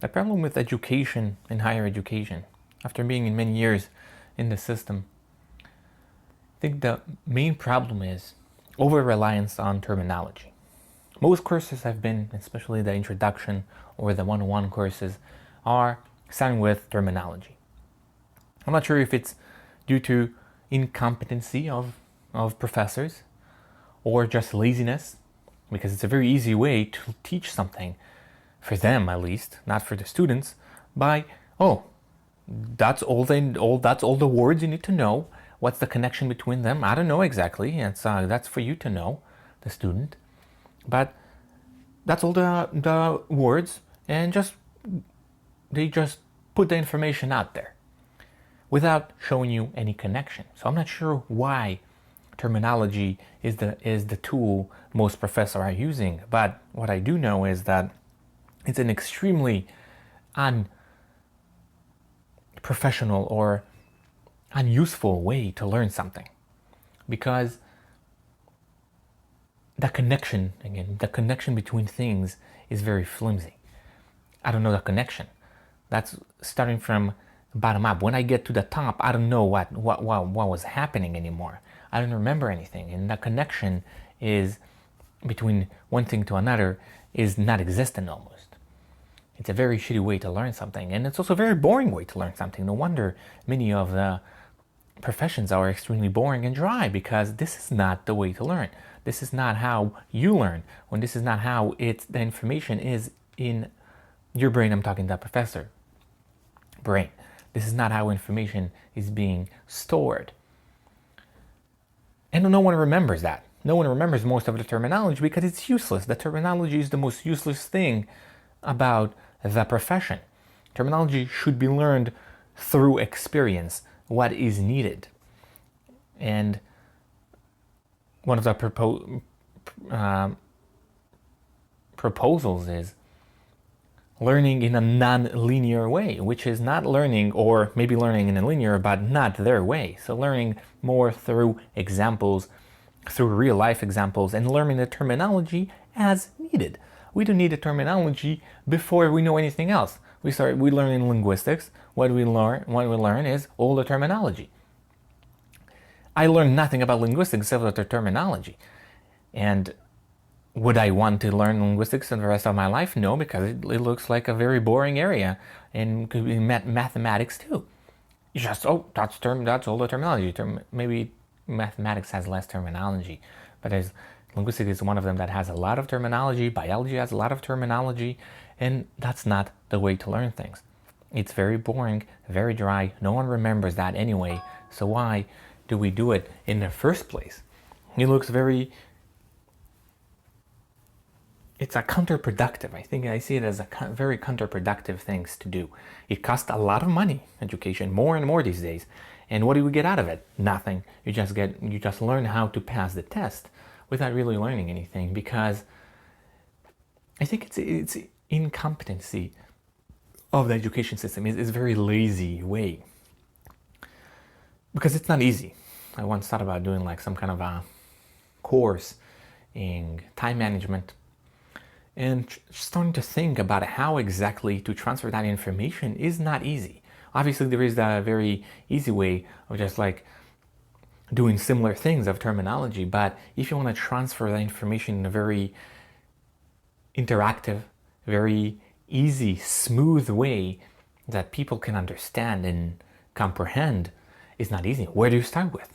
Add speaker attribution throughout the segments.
Speaker 1: The problem with education in higher education, after being in many years in the system, I think the main problem is over-reliance on terminology. Most courses have been, especially the introduction or the one-on-one courses, are starting with terminology. I'm not sure if it's due to incompetency of professors or just laziness, because it's a very easy way to teach something, for them at least, not for the students, by, oh, that's all the words you need to know. What's the connection between them? I don't know exactly. That's for you to know, the student. But that's all the words, and they just put the information out there without showing you any connection. So I'm not sure why terminology is the tool most professors are using. But what I do know is that it's an extremely unprofessional or unuseful way to learn something, because the connection between things is very flimsy. I don't know the connection. That's starting from bottom up. When I get to the top, I don't know what was happening anymore. I don't remember anything, and the connection is between one thing to another is not existent almost. It's a very shitty way to learn something, and it's also a very boring way to learn something. No wonder many of the professions are extremely boring and dry, because this is not the way to learn. This is not how you learn. When this is not how the information is in your brain. I'm talking to that professor brain. This is not how information is being stored. And no one remembers that. No one remembers most of the terminology because it's useless. The terminology is the most useless thing about the profession. Terminology should be learned through experience, what is needed. And one of the proposals is learning in a non-linear way, which is not learning, or maybe learning in a linear, but not their way. So learning more through examples, through real life examples, and learning the terminology as needed. We don't need the terminology before we know anything else. We learn in linguistics. What we learn is all the terminology. I learned nothing about linguistics except for the terminology. And would I want to learn linguistics for the rest of my life? No, because it looks like a very boring area, and could be mathematics too. That's all the terminology. Maybe mathematics has less terminology, but linguistics is one of them that has a lot of terminology. Biology has a lot of terminology, and that's not the way to learn things. It's very boring, very dry. No one remembers that anyway. So why do we do it in the first place? It looks it's a counterproductive. I see it as a very counterproductive things to do. It costs a lot of money, education, more and more these days. And what do we get out of it? Nothing. You just learn how to pass the test without really learning anything, because I think it's incompetency of the education system. It's a very lazy way, because it's not easy. I once thought about doing like some kind of a course in time management, and starting to think about how exactly to transfer that information is not easy. Obviously, there is a very easy way of just like doing similar things of terminology, but if you want to transfer that information in a very interactive, very easy, smooth way that people can understand and comprehend, it's not easy. Where do you start with?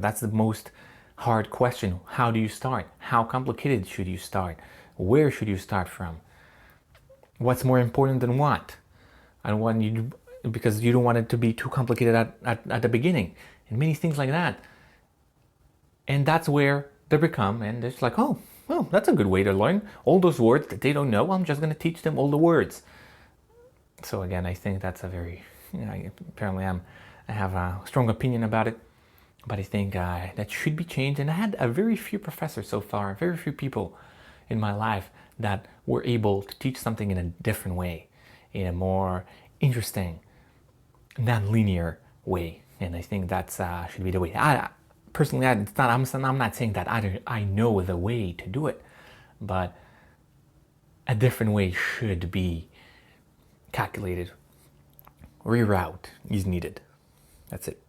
Speaker 1: That's the most hard question. How do you start? How complicated should you start? Where should you start from? What's more important than what? Because you don't want it to be too complicated at the beginning, and many things like that. And that's where they become, and it's like, oh, well, that's a good way to learn all those words that they don't know. I'm just going to teach them all the words. So again, I think that's a very, apparently I have a strong opinion about it, but I think that should be changed. And I had a very few professors so far, very few people in my life that were able to teach something in a different way, in a more interesting, non-linear way. And I think that should be the way. Personally, I'm not saying that I know the way to do it, but a different way should be calculated reroute is needed. That's it.